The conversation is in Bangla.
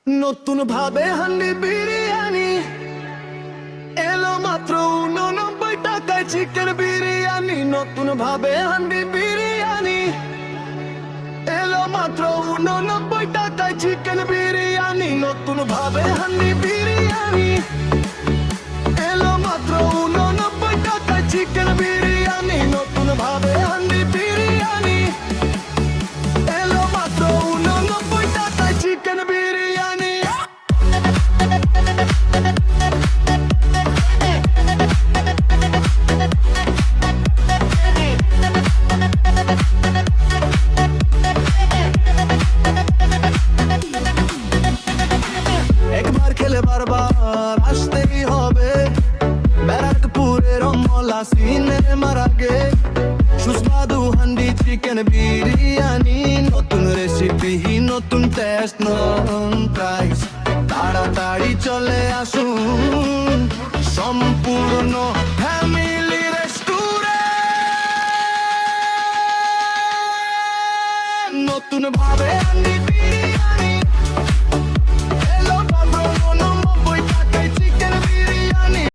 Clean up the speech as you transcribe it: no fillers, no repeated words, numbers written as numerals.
নতুন ভাবে হান্ডি বিরিয়ানি এলো মাত্র 89 টাকায় চিকেন বিরিয়ানি। নতুন ভাবে হান্ডি বিরিয়ানি এলো মাত্র 89 টাকায় চিকেন বিরিয়ানি। নতুন ভাবে হান্ডি বিরিয়ানি এলো মাত্র 89 টাকায় চিকেন বিরিয়ানি। নতুন ভাবে হান্ডি বিরিয়ানি এলো মাত্র 89 টাকায় চিকেন বিরিয়ানি। একবার খেলে বারবার আসতেই হবে ব্যারাকপুরের অমলা সিনেমার আগে। সুস্বাদু হান্ডি চিকেন বিরিয়ানি, নতুন রেসিপি নতুন টেস্ট নতুন প্রাইস। তাড়াতাড়ি চলে আসুন সম্পূর্ণ ফ্যামিলি রেস্টুরেন্ট। নতুন ভাবে হান্ডি বিরিয়ানি